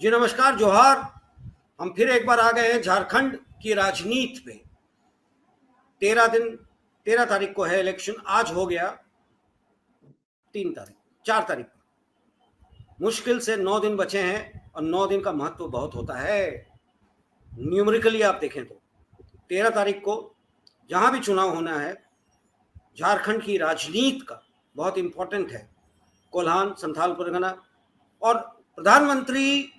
जी नमस्कार, जोहार। हम फिर एक बार आ गए हैं झारखंड की राजनीति पे। 13 तारीख को है इलेक्शन। आज हो गया 3 तारीख, 4 तारीख को। मुश्किल से 9 दिन बचे हैं और 9 दिन का महत्व बहुत होता है। न्यूमेरिकली आप देखें तो 13 तारीख को जहां भी चुनाव होना है, झारखंड की राजनीति का बहुत इंपॉर्टेंट है। कोल्हान, संथाल परगना और प्रधानमंत्री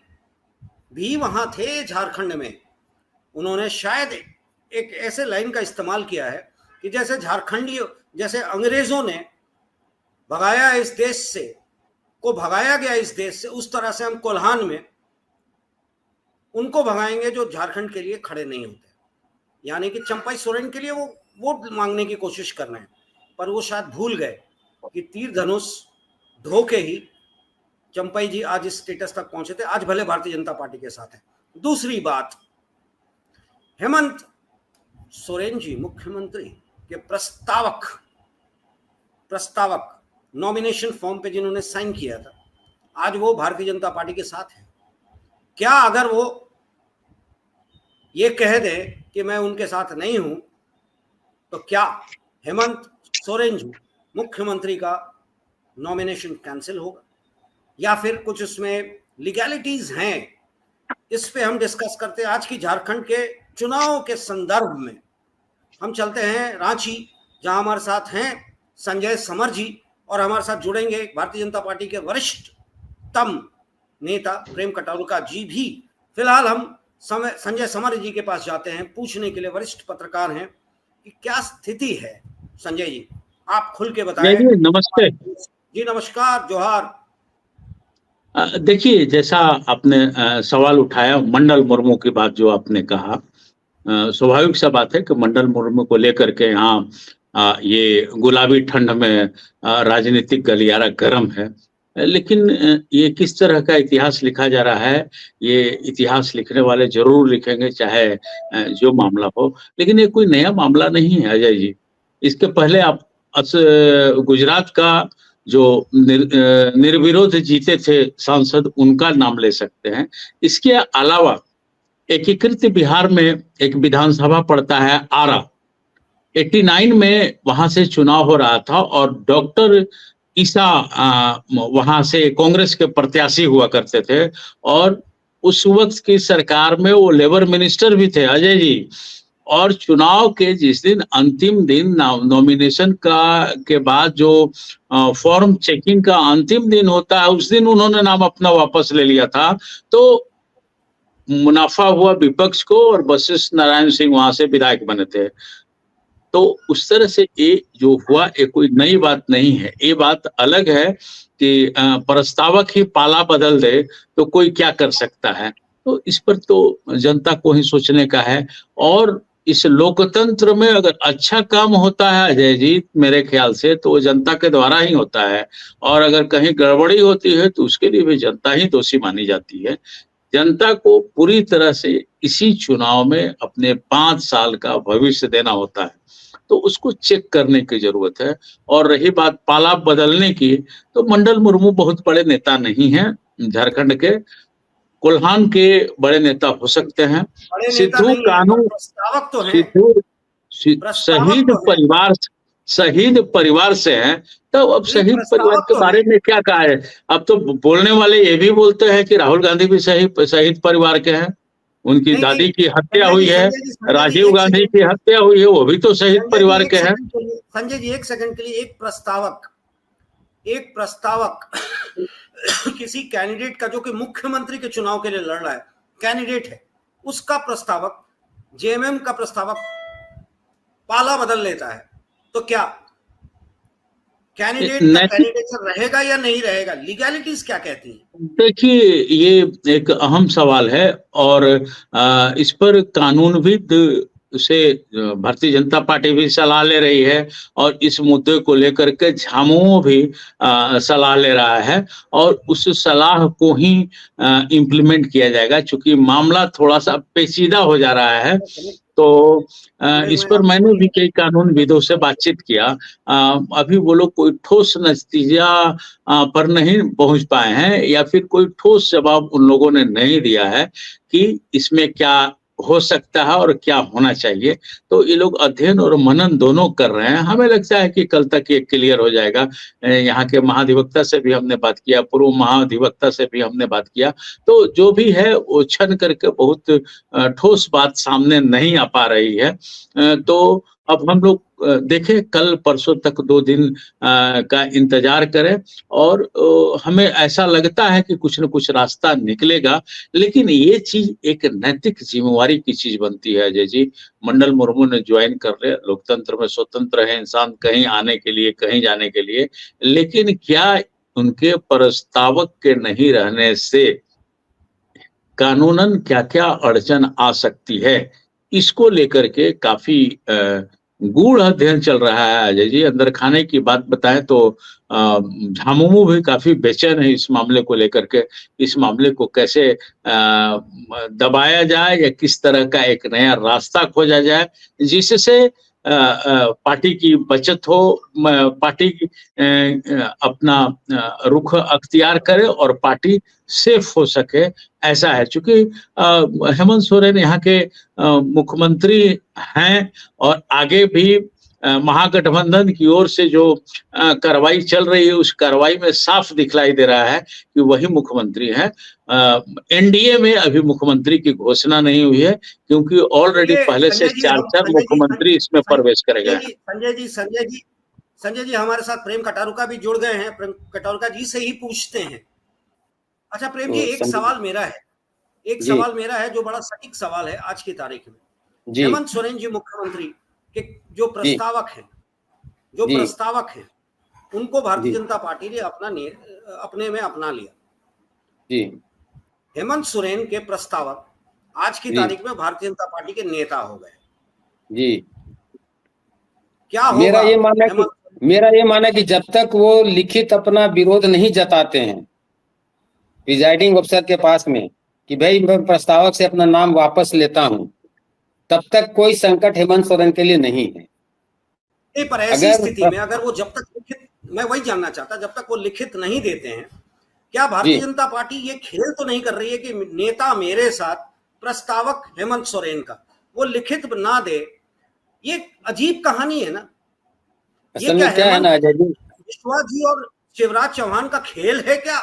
भी वहां थे झारखंड में। उन्होंने शायद एक ऐसे लाइन का इस्तेमाल किया है कि जैसे झारखंडियों, जैसे अंग्रेजों ने भगाया इस देश से, को भगाया गया इस देश से, उस तरह से हम कोल्हान में उनको भगाएंगे जो झारखंड के लिए खड़े नहीं होते। यानी कि चंपाई सोरेन के लिए वो वोट मांगने की कोशिश कर रहे हैं, पर वो शायद भूल गए कि तीर धनुष ढो के ही चंपाई जी आज इस स्टेटस तक पहुंचे थे। आज भले भारतीय जनता पार्टी के साथ है। दूसरी बात, हेमंत सोरेन जी मुख्यमंत्री के प्रस्तावक नॉमिनेशन फॉर्म पे जिन्होंने साइन किया था, आज वो भारतीय जनता पार्टी के साथ है। क्या अगर वो ये कह दे कि मैं उनके साथ नहीं हूं, तो क्या हेमंत सोरेन जी मुख्यमंत्री का नॉमिनेशन कैंसिल होगा या फिर कुछ उसमें लीगैलिटीज हैं? इस पे हम डिस्कस करते हैं आज की झारखंड के चुनाव के संदर्भ में। हम चलते हैं रांची, जहां हमारे साथ हैं संजय समर जी और हमारे साथ जुड़ेंगे भारतीय जनता पार्टी के वरिष्ठतम नेता प्रेम कटारुका जी भी। फिलहाल हम संजय समर जी के पास जाते हैं पूछने के लिए, वरिष्ठ पत्रकार हैं, कि क्या स्थिति है। संजय जी, आप खुल के बताएं। नमस्ते जी नमस्कार, जोहार। देखिए, जैसा आपने सवाल उठाया मंडल मुर्मू की बात जो आपने कहा, स्वाभाविक सा बात है कि मंडल मुर्मू को लेकर के यहाँ ये गुलाबी ठंड में राजनीतिक गलियारा गर्म है। लेकिन ये किस तरह का इतिहास लिखा जा रहा है, ये इतिहास लिखने वाले जरूर लिखेंगे, चाहे जो मामला हो। लेकिन ये कोई नया मामला नहीं है अजय जी। इसके पहले आप गुजरात का जो निर्विरोध जीते थे सांसद, उनका नाम ले सकते हैं। इसके अलावा एकीकृत बिहार में एक विधानसभा पड़ता है आरा, 89 में वहां से चुनाव हो रहा था और डॉक्टर ईसा वहां से कांग्रेस के प्रत्याशी हुआ करते थे और उस वक्त की सरकार में वो लेबर मिनिस्टर भी थे अजय जी। और चुनाव के जिस दिन अंतिम दिन नॉमिनेशन के बाद जो फॉर्म चेकिंग का अंतिम दिन होता है, उस दिन उन्होंने नाम अपना वापस ले लिया था। तो मुनाफा हुआ विपक्ष को और वशिष्ठ नारायण सिंह वहां से विधायक बने थे। तो उस तरह से ये जो हुआ, ये कोई नई बात नहीं है। ये बात अलग है कि प्रस्तावक ही पाला बदल दे तो कोई क्या कर सकता है। तो इस पर तो जनता को ही सोचने का है। और इस लोकतंत्र में अगर अच्छा काम होता है अजय जी, मेरे ख्याल से तो वो जनता के द्वारा ही होता है, और अगर कहीं गड़बड़ी होती है तो उसके लिए भी जनता ही दोषी मानी जाती है। जनता को पूरी तरह से इसी चुनाव में अपने 5 साल का भविष्य देना होता है, तो उसको चेक करने की जरूरत है। और रही बात पाला बदलने की, तो मंडल मुर्मू बहुत बड़े नेता नहीं हैं झारखंड के, कोल्हान के बड़े नेता हो सकते हैं। सिद्धू कानू तो शहीद परिवार से हैं, तो अब शहीद परिवार के बारे में क्या कहा है। अब तो बोलने वाले ये भी बोलते हैं कि राहुल गांधी भी शहीद परिवार के हैं, उनकी दादी की हत्या हुई है, राजीव गांधी की हत्या हुई है, वो भी तो शहीद परिवार के हैं। संजय जी, एक सेकंड के लिए, एक प्रस्तावक किसी कैंडिडेट का जो कि मुख्यमंत्री के चुनाव के लिए लड़ रहा है, कैंडिडेट है, उसका प्रस्तावक, जेएमएम का प्रस्तावक पाला बदल लेता है, तो क्या कैंडिडेट का कैंडिडेट रहेगा या नहीं रहेगा? लीगैलिटीज क्या कहती है? देखिए, ये एक अहम सवाल है और इस पर कानूनविद से भारतीय जनता पार्टी भी सलाह ले रही है और इस मुद्दे को लेकर के झामुमो भी सलाह ले रहा है और उस सलाह को ही इम्प्लीमेंट किया जाएगा। चूंकि मामला थोड़ा सा पेचीदा हो जा रहा है, तो इस पर मैंने भी कई कानूनविदों से बातचीत किया। अभी वो लोग कोई ठोस नतीजा पर नहीं पहुंच पाए हैं, या फिर कोई ठोस जवाब उन लोगों ने नहीं दिया है कि इसमें क्या हो सकता है और क्या होना चाहिए। तो ये लोग अध्ययन और मनन दोनों कर रहे हैं। हमें लगता है कि कल तक ये क्लियर हो जाएगा। यहाँ के महाधिवक्ता से भी हमने बात किया, पूर्व महाधिवक्ता से भी हमने बात किया, तो जो भी है वो छन करके बहुत ठोस बात सामने नहीं आ पा रही है। तो अब हम लोग देखें, कल परसों तक 2 दिन का इंतजार करें, और हमें ऐसा लगता है कि कुछ न कुछ रास्ता निकलेगा। लेकिन ये चीज एक नैतिक जिम्मेवारी की चीज बनती है। अजय जी, मंडल मुर्मू ने ज्वाइन कर ले, लोकतंत्र में स्वतंत्र है इंसान कहीं आने के लिए, कहीं जाने के लिए, लेकिन क्या उनके प्रस्तावक के नहीं रहने से कानूनन क्या क्या अड़चन आ सकती है, इसको लेकर के काफी गूढ़ अध्ययन चल रहा है। अजय जी, अंदर खाने की बात बताएं तो झामुमू भी काफी बेचैन है इस मामले को लेकर के। इस मामले को कैसे दबाया जाए, या किस तरह का एक नया रास्ता खोजा जाए जिससे पार्टी की बचत हो, पार्टी अपना रुख अख्तियार करे और पार्टी सेफ हो सके, ऐसा है। चूंकि हेमंत सोरेन यहाँ के मुख्यमंत्री हैं, और आगे भी महागठबंधन की ओर से जो कार्रवाई चल रही है, उस कार्रवाई में साफ दिखलाई दे रहा है कि वही मुख्यमंत्री हैं। एनडीए में अभी मुख्यमंत्री की घोषणा नहीं हुई है, क्योंकि ऑलरेडी पहले से 4 मुख्यमंत्री इसमें प्रवेश करेंगे। संजय जी हमारे साथ प्रेम कटारुका भी जुड़ गए हैं। प्रेम कटारुका जी से ही पूछते हैं। अच्छा प्रेम जी, एक सवाल मेरा है, जो बड़ा सटीक सवाल है आज की तारीख में। हेमंत सोरेन जी मुख्यमंत्री के जो प्रस्तावक हैं, उनको भारतीय जनता पार्टी ने अपने में अपना लिया। जी, हेमंत सोरेन के प्रस्तावक आज की तारीख में भारतीय जनता पार्टी के नेता हो गए। जी, क्या होगा? मेरा ये मानना है कि जब तक वो लिखित अपना विरोध नहीं जताते हैं प्रिजाइडिंग ऑफिसर के पास में कि भाई मैं प्रस्तावक से अपना नाम वापस लेता हूं, तब तक कोई संकट हेमंत सोरेन के लिए नहीं है। पर ऐसी स्थिति में अगर वो जब तक लिखित, मैं वही जानना चाहता, जब तक वो लिखित नहीं देते हैं, क्या भारतीय जनता पार्टी ये खेल तो नहीं कर रही है कि नेता मेरे साथ प्रस्तावक हेमंत सोरेन का वो लिखित ना दे? ये अजीब कहानी है ना। ये क्या है ना अजय जी, विश्वास जी और शिवराज चौहान का खेल है क्या?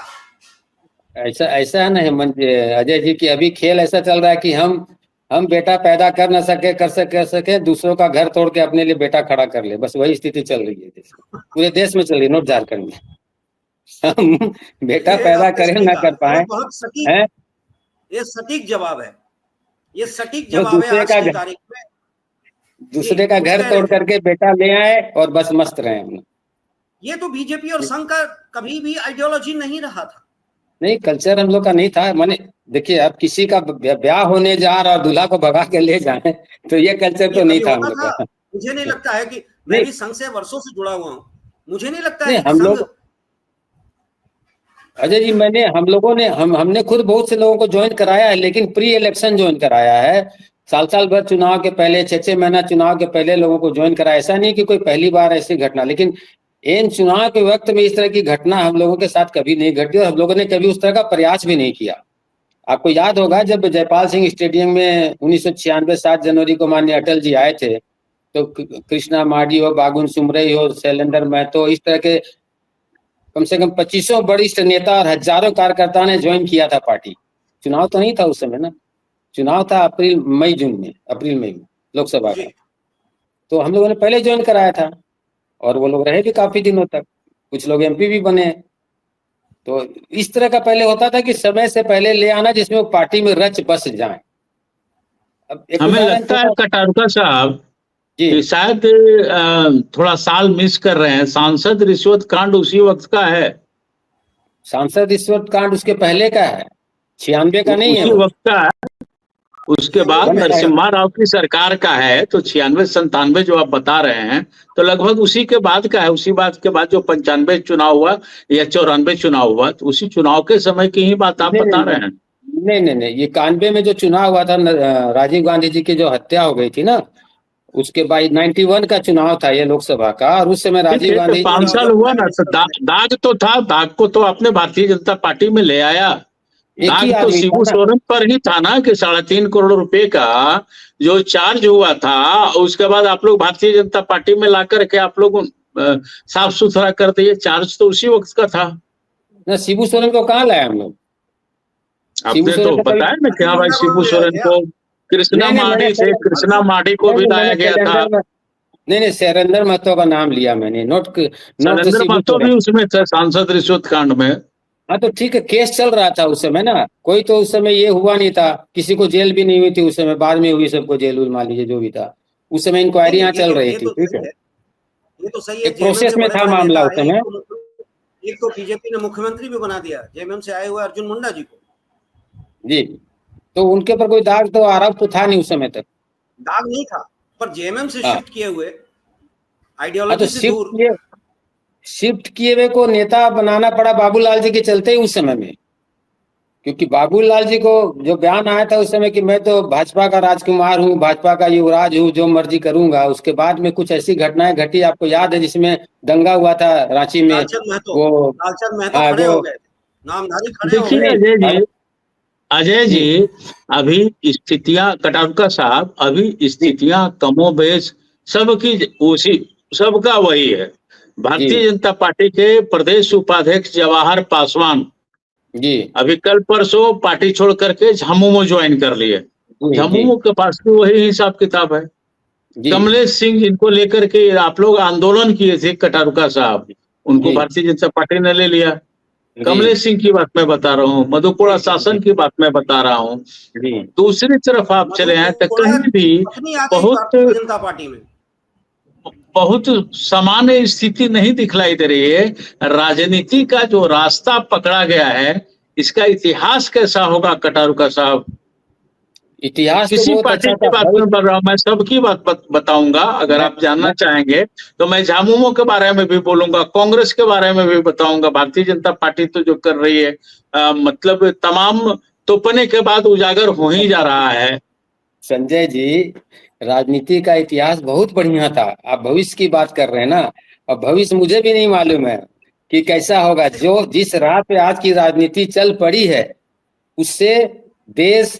ऐसा है ना हेमंत अजय जी की अभी खेल ऐसा चल रहा है कि हम बेटा पैदा कर ना सके, कर सके दूसरों का घर तोड़ के अपने लिए बेटा खड़ा कर ले, बस वही स्थिति चल रही है पूरे देश में चल रही है, नॉट झारखंड में। हम बेटा पैदा करें ना कर पाए। बहुत सटीक है, ये सटीक जवाब है, ये सटीक जवाब है। आज की तारीख में दूसरे का घर तोड़ करके बेटा ले आए और बस मस्त रहे हम। ये तो बीजेपी और संघ का कभी भी आइडियोलॉजी नहीं रहा था। नहीं, कल्चर हम लोग का नहीं था। माने देखिए, अब किसी का ब्याह होने जा रहा और दूल्हा को भगा के ले जाए, तो ये कल्चर तो नहीं था हम लोग का। मुझे नहीं लगता है कि मैं भी संघ से वर्षों से जुड़ा हुआ हूँ, मुझे नहीं लगता है हम लोग अजय जी हमने खुद बहुत से लोगों को ज्वाइन कराया है, लेकिन प्री इलेक्शन ज्वाइन कराया है। साल भर चुनाव के पहले, 6 महीना चुनाव के पहले लोगों को ज्वाइन कराया। ऐसा नहीं कि कोई पहली बार ऐसी घटना, लेकिन इन चुनाव के वक्त में इस तरह की घटना हम लोगों के साथ कभी नहीं घटी और हम लोगों ने कभी उस तरह का प्रयास भी नहीं किया। आपको याद होगा जब जयपाल सिंह स्टेडियम में 1996 7 जनवरी को माननीय अटल जी आए थे, तो कृष्णा माडी हो, बागुन सुमरई हो, शैलेंद्र महतो, इस तरह के कम से कम 25 वरिष्ठ नेता और हजारों कार्यकर्ताओं ने ज्वाइन किया था पार्टी। चुनाव तो नहीं था उस समय ना, चुनाव था अप्रैल मई में लोकसभा का। तो हम लोगों ने पहले ज्वाइन कराया था और वो लोग रहे भी काफी दिनों तक, कुछ लोग एमपी भी बने। तो इस तरह का पहले होता था कि समय से पहले ले आना, जिसमें वो पार्टी में रच बस जाए। अब हमें लगता है कटारुका साहब कि शायद थोड़ा साल मिस कर रहे हैं। सांसद रिश्वत कांड उसी वक्त का है। सांसद रिश्वत कांड उसके पहले का है, 96 का नहीं है, उसी वक्त का है। उसके बाद नरसिम्हा राव की सरकार का है, तो 96-97 जो आप बता रहे हैं, तो लगभग उसी के बाद का है। उसी बात के बाद जो 95 चुनाव हुआ या 94 चुनाव हुआ, तो उसी चुनाव के समय की ही बात आप बता रहे हैं। नहीं नहीं नहीं, ये 91 में जो चुनाव हुआ था राजीव गांधी जी की जो हत्या हो गई थी ना, उसके बाद 91 का चुनाव था ये लोकसभा का, और उस समय राजीव गांधी 5 साल हुआ ना, तो दाग तो था, दाग को तो आपने भारतीय जनता पार्टी में ले आया। एक ही दाग तो आदमी शिबू था ना। सोरेन पर ही था ना, कि 3.5 करोड़ रुपए का जो चार्ज हुआ था, उसके बाद आप लोग भारतीय जनता पार्टी में ला करके आप लोग साफ सुथरा कर दिए। चार्ज तो उसी वक्त का था ना, शिबू सोरेन को कहाँ लाया हम लोग? शिबू आपने तो सोरेन को बताया ना कि हाँ भाई शिबू सोरेन को कृष्णा नहीं, माडी से, कृष्णा माडी को भी लाया गया था। नहीं, शैलेंद्र महतो का नाम लिया मैंने, नोट शैलेंद्र महतो भी उसमें थे, सांसद रिश्वत कांड में। हाँ तो ठीक है, केस चल रहा था उस समय ना, कोई तो उस समय ये हुआ नहीं था, किसी को जेल भी नहीं हुई थी उस समय, बाद में हुई सबको जेल उल, मान लीजिए जो भी था, उस समय इंक्वायरियां चल रही थी। ठीक है, ये तो सही है, एक प्रोसेस में था मामला उस समय। एक तो बीजेपी ने मुख्यमंत्री भी बना दिया जेएमएम से आए हुए अर्जुन मुंडा जी को। जी, तो उनके ऊपर कोई दाग तो आरोप तो था नहीं उस समय तक, दाग नहीं था, पर जेएमएम से शिफ्ट किए हुए, आइडियोलॉजी से दूर शिफ्ट किए हुए को नेता बनाना पड़ा बाबूलाल जी के चलते ही उस समय में, क्योंकि बाबूलाल जी को जो बयान आया था उस समय कि मैं तो भाजपा का राजकुमार हूँ, भाजपा का युवराज हूँ, जो मर्जी करूंगा। उसके बाद में कुछ ऐसी घटनाएं घटी, आपको याद है, जिसमें दंगा हुआ था रांची में, वो खड़े हो गए, नामधारी खड़े हो गए। देखिए अजय जी, अभी स्थितियां, कटारुका साहब, अभी स्थितियां कमोबेश सबकी उसी सबका वही है। भारतीय जनता पार्टी के प्रदेश उपाध्यक्ष जवाहर पासवान जी अभी कल परसों पार्टी छोड़ करके झामुमो ज्वाइन कर लिए। झामुमो के पास भी वही हिसाब किताब है। कमलेश सिंह जिनको लेकर के आप लोग आंदोलन किए थे कटारुका साहब, उनको भारतीय जनता पार्टी ने ले लिया। कमलेश सिंह की बात मैं बता रहा हूँ, मधुपुरा शासन की बात मैं बता रहा हूँ। दूसरी तरफ आप चले हैं तो कहीं भी जनता पार्टी में बहुत सामान्य स्थिति नहीं दिखलाई दे रही है। राजनीति का जो रास्ता पकड़ा गया है, इसका इतिहास कैसा होगा कटारुका साहब? इतिहास किसी पार्टी की बात नहीं कर रहा हूं, मैं सबकी बात बताऊंगा। अगर आप जानना चाहेंगे तो मैं झामुमो के बारे में भी बोलूंगा, कांग्रेस के बारे में भी बताऊंगा। भारतीय जनता पार्टी तो जो कर रही है, मतलब तमाम तोपने के बाद उजागर हो ही जा रहा है। संजय जी, राजनीति का इतिहास बहुत बढ़िया था, आप भविष्य की बात कर रहे हैं ना, और भविष्य मुझे भी नहीं मालूम है कि कैसा होगा। जो जिस राह पे आज की राजनीति चल पड़ी है, उससे देश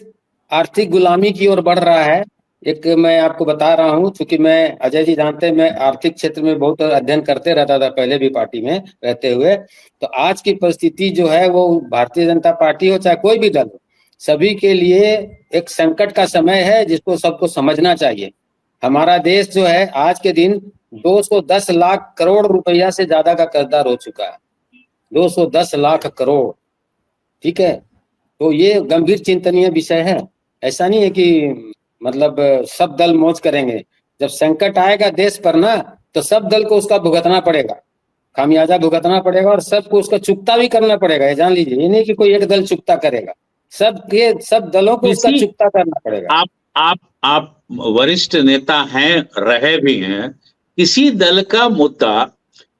आर्थिक गुलामी की ओर बढ़ रहा है। एक मैं आपको बता रहा हूं, क्योंकि मैं, अजय जी जानते हैं, मैं आर्थिक क्षेत्र में बहुत अध्ययन करते रहता था पहले भी पार्टी में रहते हुए। तो आज की परिस्थिति जो है वो भारतीय जनता पार्टी हो चाहे कोई भी दल हो, सभी के लिए एक संकट का समय है, जिसको सबको समझना चाहिए। हमारा देश जो है आज के दिन 210 लाख करोड़ रुपया से ज्यादा का कर्जदार हो चुका है, 210 लाख करोड़। ठीक है, तो ये गंभीर चिंतनीय विषय है। ऐसा नहीं है कि मतलब सब दल मौज करेंगे। जब संकट आएगा देश पर ना, तो सब दल को उसका भुगतना पड़ेगा, खामियाजा भुगतना पड़ेगा, और सबको उसका चुकता भी करना पड़ेगा। ये जान लीजिए, ये नहीं कि कोई एक दल चुकता करेगा, सब दलों को उसका चुकता करना पड़ेगा। आप वरिष्ठ नेता हैं, रहे भी हैं, किसी दल का मुद्दा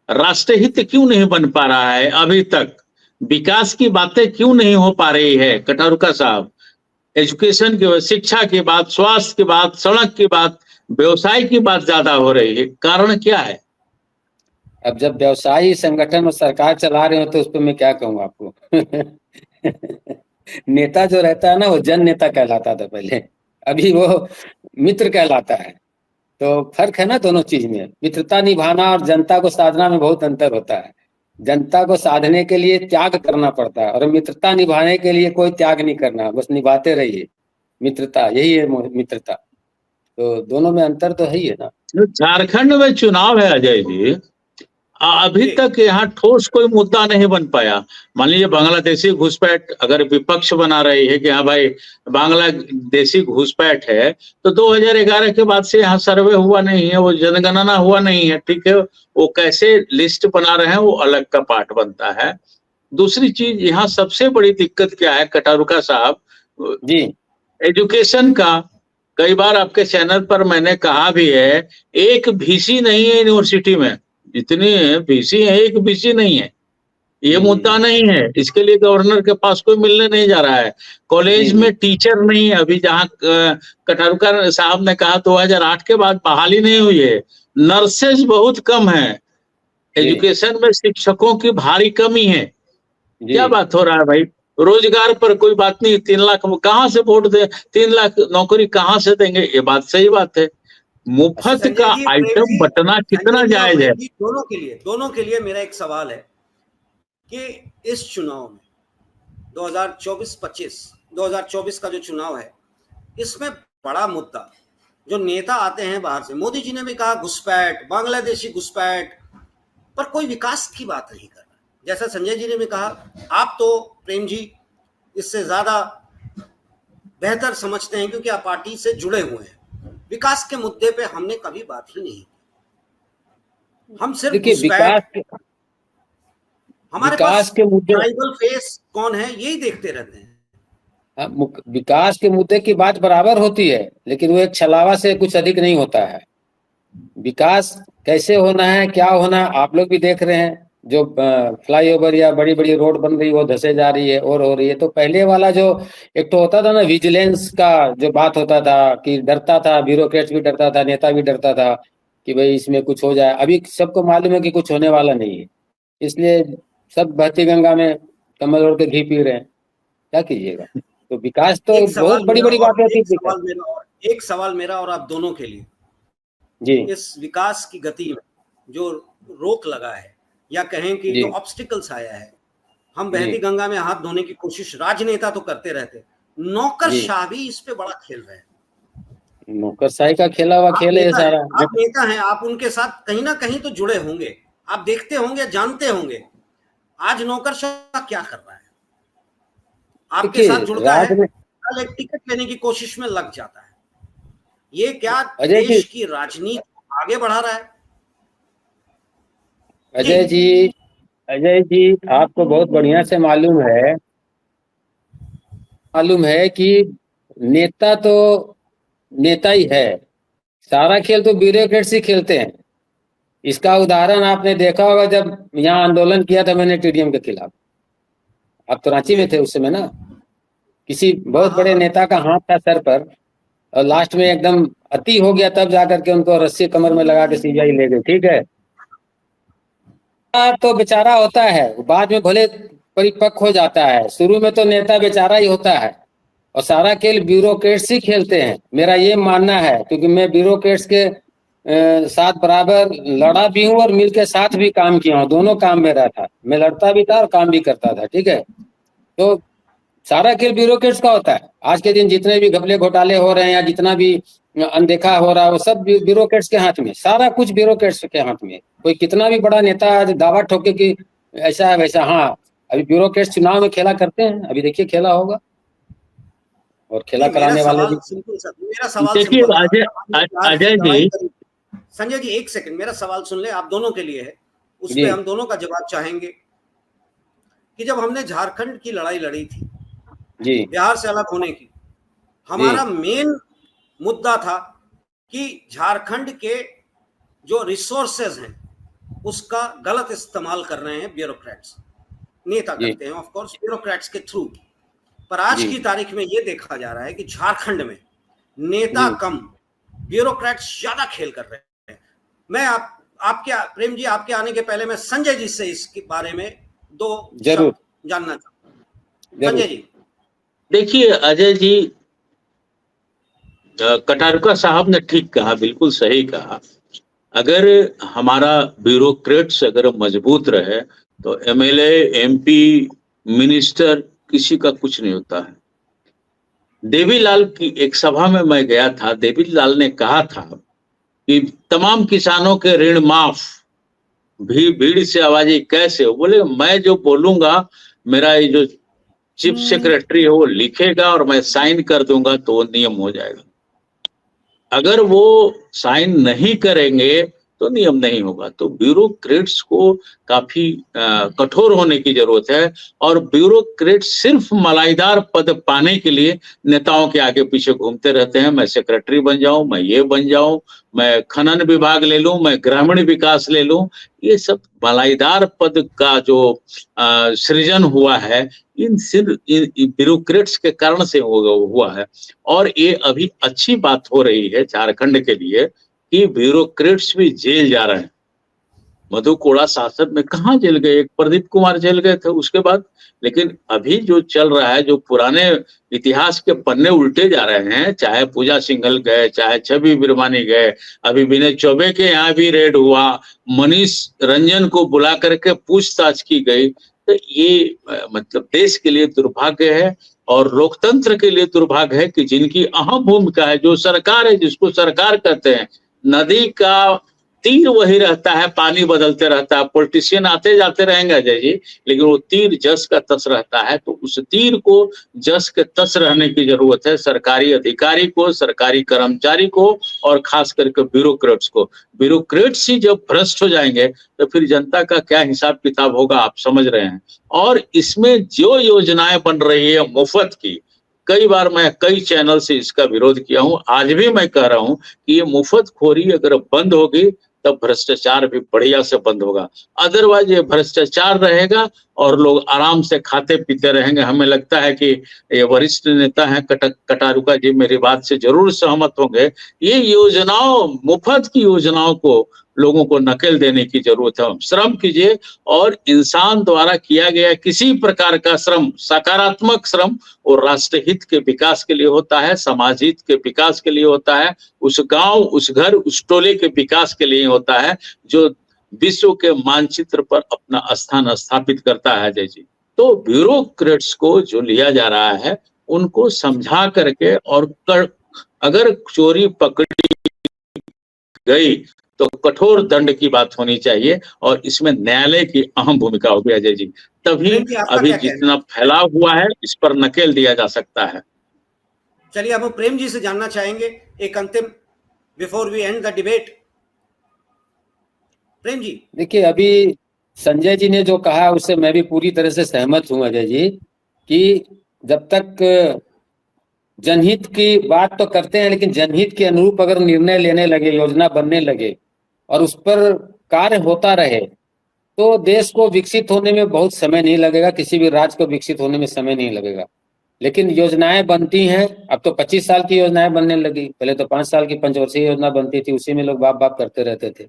राष्ट्रहित क्यों नहीं बन पा रहा है अभी तक? विकास की बातें क्यों नहीं हो पा रही है कटारुका साहब? एजुकेशन की बात, शिक्षा की बात, स्वास्थ्य की बात, सड़क की बात, व्यवसाय की बात ज्यादा हो रही है। कारण क्या है? अब जब व्यवसायी संगठन और सरकार चला रहे हो तो उस पर मैं क्या कहूँ आपको। नेता जो रहता है ना, वो जन नेता कहलाता था पहले, अभी वो मित्र कहलाता है। तो फर्क है ना दोनों चीज में। मित्रता निभाना और जनता को साधना में बहुत अंतर होता है। जनता को साधने के लिए त्याग करना पड़ता है, और मित्रता निभाने के लिए कोई त्याग नहीं करना, बस निभाते रहिए। मित्रता यही है मित्रता। तो दोनों में अंतर तो है ही है ना। झारखंड में चुनाव है अजय जी, अभी तक यहाँ ठोस कोई मुद्दा नहीं बन पाया। मान लीजिए बांग्लादेशी घुसपैठ अगर विपक्ष बना रही है कि हाँ भाई बांग्लादेशी घुसपैठ है, तो 2011 के बाद से यहाँ सर्वे हुआ नहीं है, वो जनगणना हुआ नहीं है। ठीक है, वो कैसे लिस्ट बना रहे हैं वो अलग का पार्ट बनता है। दूसरी चीज, यहाँ सबसे बड़ी दिक्कत क्या है कटारुका साहब जी? एजुकेशन का। कई बार आपके चैनल पर मैंने कहा भी है, एक VC नहीं है यूनिवर्सिटी में। जितनी VC है, एक VC नहीं है। ये मुद्दा नहीं है, इसके लिए गवर्नर के पास कोई मिलने नहीं जा रहा है। कॉलेज में टीचर नहीं है अभी, जहाँ कटारुका साहब ने कहा 2008 के बाद बहाली नहीं हुई है। नर्सेज बहुत कम है, एजुकेशन में शिक्षकों की भारी कमी है। क्या बात हो रहा है भाई? रोजगार पर कोई बात नहीं, 3 लाख कहाँ से वोट दे, 3 लाख नौकरी कहाँ से देंगे? ये बात सही बात है। मुफ्त का आइटम बटना कितना जायज है? दोनों के लिए मेरा एक सवाल है कि इस चुनाव में 2024 का जो चुनाव है, इसमें बड़ा मुद्दा जो नेता आते हैं बाहर से, मोदी जी ने भी कहा घुसपैठ, बांग्लादेशी घुसपैठ, पर कोई विकास की बात नहीं कर रहा। जैसा संजय जी ने भी कहा, आप तो प्रेम जी इससे ज्यादा बेहतर समझते हैं क्योंकि आप पार्टी से जुड़े हुए हैं। विकास के मुद्दे पे हमने कभी बात ही नहीं की। हम सिर्फ हमारे पास के मुद्दे, ट्राइबल फेस कौन है, यही देखते रहते हैं। विकास के मुद्दे की बात बराबर होती है, लेकिन वो एक छलावा से कुछ अधिक नहीं होता है। विकास कैसे होना है, क्या होना है, आप लोग भी देख रहे हैं। जो फ्लाईओवर या बड़ी बड़ी रोड बन रही है वो धसे जा रही है और हो रही है। तो पहले वाला जो एक तो होता था ना, विजिलेंस का जो बात होता था कि डरता था, ब्यूरोक्रेट भी डरता था, नेता भी डरता था कि भाई इसमें कुछ हो जाए। अभी सबको मालूम है कि कुछ होने वाला नहीं है, इसलिए सब बहती गंगा में कमल ओढ़ के घी पी रहे हैं। क्या कीजिएगा? तो विकास तो बहुत बड़ी बड़ी बात होती है। एक सवाल मेरा और आप दोनों के लिए जी, इस विकास की गति में जो रोक लगा है या कहें कि जो ऑब्स्टिकल्स आया है, हम बहती गंगा में हाथ धोने की कोशिश राजनेता तो करते रहते, नौकरशाह भी इस पे बड़ा खेल रहे हैं। नौकरशाही का खेला हुआ खेल है सारा। आप नेता हैं, आप उनके साथ कहीं ना कहीं तो जुड़े होंगे, आप देखते होंगे, जानते होंगे। आज नौकरशाह क्या कर रहा है? आपके साथ जुड़ता है, कल एक टिकट लेने की कोशिश में लग जाता है। ये क्या देश की राजनीति आगे बढ़ा रहा है? अजय जी आपको बहुत बढ़िया से मालूम है कि नेता तो नेता ही है, सारा खेल तो ब्यूरोक्रेट्स ही खेलते हैं। इसका उदाहरण आपने देखा होगा, जब यहाँ आंदोलन किया था मैंने टीडीएम के खिलाफ, आप तो रांची में थे उस समय ना, किसी बहुत बड़े नेता का हाथ था सर पर और लास्ट में एकदम अति हो गया, तब जाकर के उनको रस्सी कमर में लगा के सीबीआई ले गई। ठीक है, तो बेचारा होता है, बाद में भले परिपक्व हो जाता है, शुरू में तो नेता बेचारा ही होता है और सारा खेल ब्यूरोक्रेट्स ही खेलते हैं, मेरा ये मानना है। क्योंकि मैं ब्यूरोक्रेट्स के साथ बराबर लड़ा भी हूँ और मिल के साथ भी काम किया हूँ, दोनों काम मेरा था, मैं लड़ता भी था और काम भी करता था। ठीक है, तो सारा खेल ब्यूरोक्रेट्स का होता है। आज के दिन जितने भी घपले घोटाले हो रहे हैं या जितना भी अनदेखा हो रहा है वो सब ब्यूरोक्रेट्स के हाथ में, सारा कुछ ब्यूरोक्रेट्स के हाथ में। कोई कितना भी बड़ा नेता आज दावा ठोके कि ऐसा है वैसा, हाँ अभी ब्यूरोक्रेट्स चुनाव में खेला करते हैं, अभी देखिए खेला होगा और खेला कराने वाले भी। मेरा सवाल अजय जी, संजय जी एक सेकंड, मेरा सवाल सुन ले, आप दोनों के लिए है, उस पर हम दोनों का जवाब चाहेंगे। कि जब हमने झारखंड की लड़ाई लड़ी थी जी, बिहार से अलग होने की, हमारा मेन मुद्दा था कि झारखंड के जो रिसोर्सेज हैं उसका गलत इस्तेमाल कर रहे हैं ब्यूरोक्रेट्स, नेता करते हैं ऑफ कोर्स ब्यूरोक्रेट्स के थ्रू। पर आज की तारीख में ये देखा जा रहा है कि झारखंड में नेता कम, ब्यूरोक्रेट्स ज्यादा खेल कर रहे हैं। मैं आपके प्रेम जी, आपके आने के पहले मैं संजय जी से इसके बारे में दो जरूर जानना चाहता हूं। संजय जी देखिए, अजय जी, कटारुका साहब ने ठीक कहा, बिल्कुल सही कहा। अगर हमारा ब्यूरोक्रेट्स अगर मजबूत रहे तो एमएलए, एमपी, मिनिस्टर किसी का कुछ नहीं होता है। देवीलाल की एक सभा में मैं गया था, देवीलाल ने कहा था कि तमाम किसानों के ऋण माफ, भीड़ से आवाज़ें कैसे हो? बोले मैं जो बोलूंगा, मेरा ये जो चीफ सेक्रेटरी है वो लिखेगा और मैं साइन कर दूंगा तो वो नियम हो जाएगा। अगर वो साइन नहीं करेंगे तो नियम नहीं होगा। तो ब्यूरोक्रेट्स को काफी कठोर होने की जरूरत है, और ब्यूरोक्रेट सिर्फ मलाईदार पद पाने के लिए नेताओं के आगे पीछे घूमते रहते हैं। मैं सेक्रेटरी बन जाऊं, मैं ये बन जाऊं, मैं खनन विभाग ले लूं, मैं ग्रामीण विकास ले लूं। ये सब मलाईदार पद का जो सृजन हुआ है, इन सिर्फ ब्यूरोक्रेट्स के कारण से हुआ है। और ये अभी अच्छी बात हो रही है झारखंड के लिए कि ब्यूरोक्रेट्स भी जेल जा रहे हैं। मधु कोड़ा शासन में कहाँ जेल गए, एक प्रदीप कुमार जेल गए थे उसके बाद। लेकिन अभी जो चल रहा है, जो पुराने इतिहास के पन्ने उल्टे जा रहे हैं, चाहे पूजा सिंघल गए, चाहे छवि बिरवानी गए, अभी विनय चौबे के यहाँ भी रेड हुआ, मनीष रंजन को बुला करके पूछताछ की गई। तो ये मतलब देश के लिए दुर्भाग्य है और लोकतंत्र के लिए दुर्भाग्य है कि जिनकी अहम भूमिका है, जो सरकार है, जिसको सरकार कहते हैं, नदी का तीर वही रहता है, पानी बदलते रहता है, पॉलिटिशियन आते जाते रहेंगे अजय जी, लेकिन वो तीर जस का तस रहता है। तो उस तीर को जस के तस रहने की जरूरत है सरकारी अधिकारी को, सरकारी कर्मचारी को, और खास करके ब्यूरोक्रेट्स को। ब्यूरोक्रेट्स ही जब भ्रष्ट हो जाएंगे तो फिर जनता का क्या हिसाब किताब होगा, आप समझ रहे हैं। और इसमें जो योजनाएं बन रही है मुफ्त की, कई बार मैं कई चैनल से इसका विरोध किया हूं, आज भी मैं कह रहा हूं कि ये मुफ्तखोरी अगर बंद होगी तब भ्रष्टाचार भी बढ़िया से बंद होगा। अदरवाइज ये भ्रष्टाचार रहेगा और लोग आराम से खाते पीते रहेंगे। हमें लगता है कि ये वरिष्ठ नेता हैं कटारुका जी मेरी बात से जरूर सहमत होंगे। ये योजनाओं, मुफ्त की योजनाओं को लोगों को नकेल देने की जरूरत है। श्रम कीजिए, और इंसान द्वारा किया गया किसी प्रकार का श्रम, सकारात्मक श्रम, और राष्ट्र हित के विकास के लिए होता है, समाज हित के विकास के लिए होता है, उस गांव, उस घर, उस टोले के विकास के लिए होता है, जो विश्व के मानचित्र पर अपना स्थान स्थापित करता है अजय जी। तो ब्यूरोक्रेट्स को जो लिया जा रहा है, उनको समझा करके, और अगर चोरी पकड़ी गई तो कठोर दंड की बात होनी चाहिए, और इसमें न्यायालय की अहम भूमिका होगी अजय जी। तभी अभी जितना फैलाव हुआ है इस पर नकेल दिया जा सकता है। चलिए अब हम प्रेम जी से जानना चाहेंगे एक अंतिम, before we end the debate. Prem ji, देखिए अभी संजय जी ने जो कहा उससे मैं भी पूरी तरह से सहमत हूं अजय जी, कि जब तक जनहित की बात तो करते हैं, लेकिन जनहित के अनुरूप अगर निर्णय लेने लगे, योजना बनने लगे और उस पर कार्य होता रहे, तो देश को विकसित होने में बहुत समय नहीं लगेगा, किसी भी राज्य को विकसित होने में समय नहीं लगेगा। लेकिन योजनाएं बनती हैं, अब तो 25 साल की योजनाएं बनने लगी, पहले तो 5 साल की पंचवर्षीय योजना बनती थी, उसी में लोग बाप बाप करते रहते थे,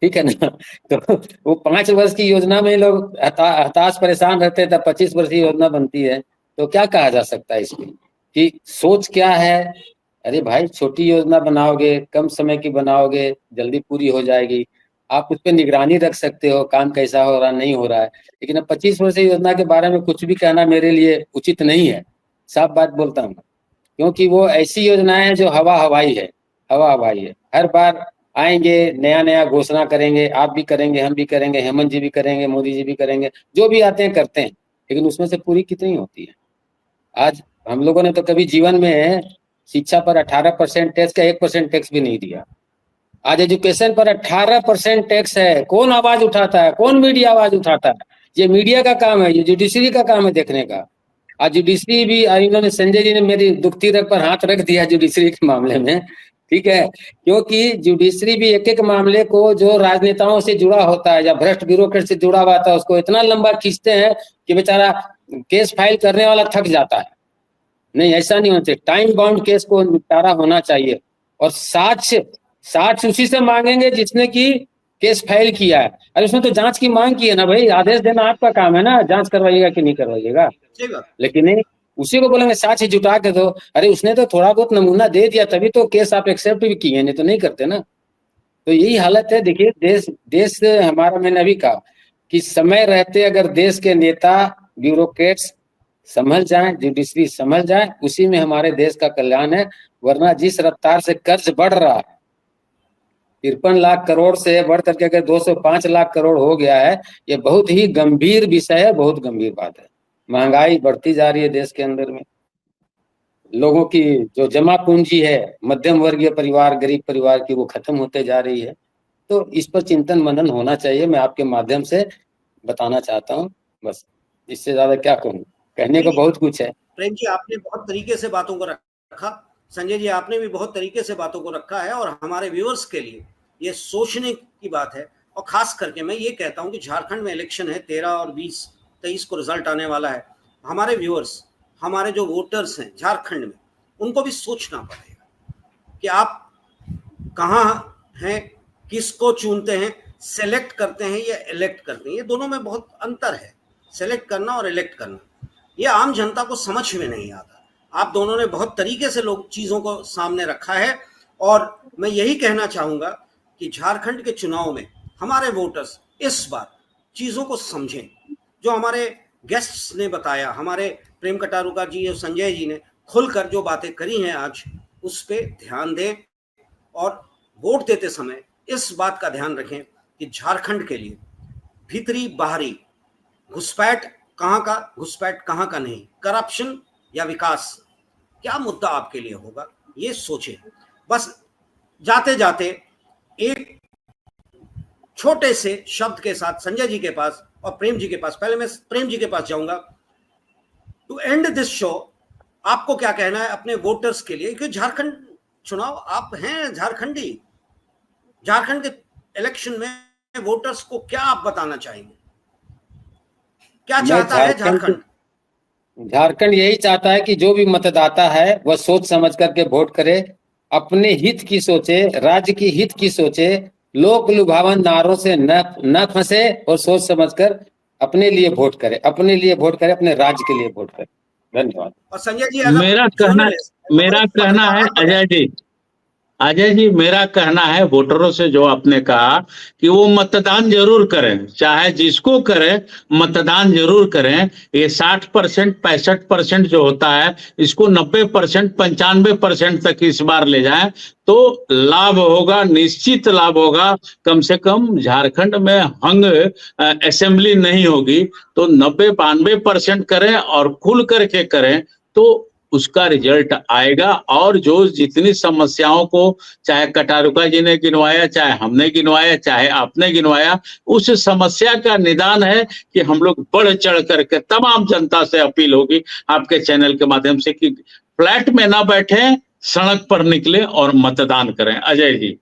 ठीक है ना। तो वो 5 वर्ष की योजना में लोग हताश परेशान रहते थे, 25 वर्ष की योजना बनती है, तो क्या कहा जा सकता है इसमें कि सोच क्या है। अरे भाई, छोटी योजना बनाओगे, कम समय की बनाओगे, जल्दी पूरी हो जाएगी, आप उस पर निगरानी रख सकते हो, काम कैसा हो रहा नहीं हो रहा है। लेकिन अब 25 वर्षीय योजना के बारे में कुछ भी कहना मेरे लिए उचित नहीं है, साफ बात बोलता हूँ, क्योंकि वो ऐसी योजनाएं हैं जो हवा हवाई है, हवा हवाई है। हर बार आएंगे, नया नया घोषणा करेंगे, आप भी करेंगे, हम भी करेंगे, हेमंत जी भी करेंगे, मोदी जी भी करेंगे, जो भी आते हैं करते हैं, लेकिन उसमें से पूरी कितनी होती है। आज हम लोगों ने तो कभी जीवन में शिक्षा पर 18% टैक्स का 1% टैक्स भी नहीं दिया। आज एजुकेशन पर 18% टैक्स है। कौन आवाज उठाता है? कौन मीडिया आवाज उठाता है? ये मीडिया का काम है, ये जुडिशरी का काम है देखने का। आज जुडिशरी भी, इन्होंने, संजय जी ने मेरी दुखती रग पर हाथ रख दिया जुडिशरी के मामले में, ठीक है, क्योंकि जुडिशरी भी एक एक मामले को जो राजनेताओं से जुड़ा होता है या भ्रष्ट ब्यूरोक्रेट से जुड़ा हुआ था, उसको इतना लंबा खींचते हैं कि बेचारा केस फाइल करने वाला थक जाता है। नहीं, ऐसा नहीं होना चाहिए, टाइम बाउंड केस को निपटारा होना चाहिए, और साक्ष्य उसी से मांगेंगे जिसने की केस फाइल किया है। अरे उसने तो जांच की मांग की है ना भाई, आदेश देना आपका काम है ना, जांच करवाइएगा कि नहीं करवाइएगा। लेकिन नहीं, उसी को बोलेंगे साक्ष्य जुटा के दो। अरे उसने तो थोड़ा बहुत नमूना दे दिया, तभी तो केस आप एक्सेप्ट भी किए, नहीं तो नहीं करते ना। तो यही हालत है। देखिए देश हमारा, मैंने अभी कहा कि समय रहते अगर देश के नेता ब्यूरोक्रेट्स संभल जाए, जुडिशरी संभल जाए, उसी में हमारे देश का कल्याण है। वरना जिस रफ्तार से कर्ज बढ़ रहा है, 53 लाख करोड़ से बढ़ करके अगर 205 लाख करोड़ हो गया है, ये बहुत ही गंभीर विषय है, बहुत गंभीर बात है। महंगाई बढ़ती जा रही है देश के अंदर में, लोगों की जो जमा पूंजी है, मध्यम वर्गीय परिवार, गरीब परिवार की, वो खत्म होते जा रही है। तो इस पर चिंतन मनन होना चाहिए, मैं आपके माध्यम से बताना चाहता हूँ। बस इससे ज्यादा क्या कहूँ, कहने को बहुत कुछ है। प्रेम जी, आपने बहुत तरीके से बातों को रखा, संजय जी आपने भी बहुत तरीके से बातों को रखा है, और हमारे व्यूअर्स के लिए ये सोचने की बात है। और खास करके मैं ये कहता हूँ कि झारखंड में इलेक्शन है, 13 और 20-23 को रिजल्ट आने वाला है। हमारे व्यूअर्स, हमारे जो वोटर्स हैं झारखंड में, उनको भी सोचना पड़ेगा कि आप कहाँ हैं, किसको चुनते हैं, सेलेक्ट करते हैं या इलेक्ट करते हैं। ये दोनों में बहुत अंतर है, सेलेक्ट करना और इलेक्ट करना। ये आम जनता को समझ में नहीं आता। आप दोनों ने बहुत तरीके से लोग चीज़ों को सामने रखा है, और मैं यही कहना चाहूँगा कि झारखंड के चुनाव में हमारे वोटर्स इस बार चीज़ों को समझें। जो हमारे गेस्ट्स ने बताया, हमारे प्रेम कटारुका जी और संजय जी ने खुलकर जो बातें करी हैं आज, उस पर ध्यान दें, और वोट देते समय इस बात का ध्यान रखें कि झारखंड के लिए भीतरी बाहरी घुसपैठ कहाँ का नहीं, करप्शन या विकास, क्या मुद्दा आपके लिए होगा, ये सोचें। बस जाते जाते एक छोटे से शब्द के साथ संजय जी के पास और प्रेम जी के पास, पहले मैं प्रेम जी के पास जाऊंगा। टू एंड दिस शो, आपको क्या कहना है अपने वोटर्स के लिए, क्योंकि झारखंड चुनाव, आप हैं झारखंडी, झारखंड के इलेक्शन में वोटर्स को क्या आप बताना चाहेंगे, क्या चाहता है झारखंड? झारखंड यही चाहता है कि जो भी मतदाता है वह सोच समझ करके वोट करे, अपने हित की सोचे, राज्य की हित की सोचे, लोक लुभावन नारों से न फंसे, और सोच समझकर अपने लिए वोट करे, अपने लिए वोट करे, अपने राज्य के लिए वोट करे। धन्यवाद। और संजय जी, मेरा कहना है अजय जी, मेरा कहना है वोटरों से, जो आपने कहा कि वो मतदान जरूर करें, चाहे जिसको करें मतदान जरूर करें। ये 60% 65% जो होता है, इसको 90% 95% तक इस बार ले जाएं तो लाभ होगा, निश्चित लाभ होगा। कम से कम झारखंड में हंग असेंबली नहीं होगी, तो 90-92% करें और खुल करके करें तो उसका रिजल्ट आएगा। और जो जितनी समस्याओं को चाहे कटारुका जी ने गिनवाया, चाहे हमने गिनवाया, चाहे आपने गिनवाया, उस समस्या का निदान है कि हम लोग बढ़ चढ़ करके, तमाम जनता से अपील होगी आपके चैनल के माध्यम से कि फ्लैट में ना बैठे, सड़क पर निकले और मतदान करें। अजय जी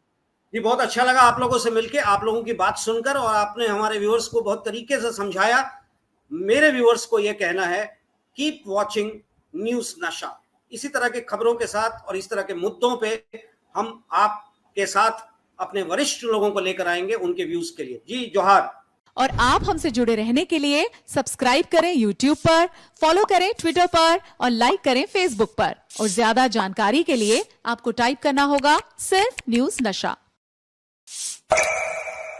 बहुत अच्छा लगा आप लोगों से मिलकर, आप लोगों की बात सुनकर, और आपने हमारे व्यूअर्स को बहुत तरीके से समझाया। मेरे व्यूअर्स को यह कहना है, कीप वॉचिंग न्यूज़ नशा। इसी तरह के खबरों के साथ और इस तरह के मुद्दों पे हम आपके साथ अपने वरिष्ठ लोगों को लेकर आएंगे उनके व्यूज के लिए। जी जोहार। और आप हमसे जुड़े रहने के लिए सब्सक्राइब करें YouTube पर, फॉलो करें Twitter पर और लाइक करें Facebook पर। और ज्यादा जानकारी के लिए आपको टाइप करना होगा सिर्फ न्यूज़ नशा।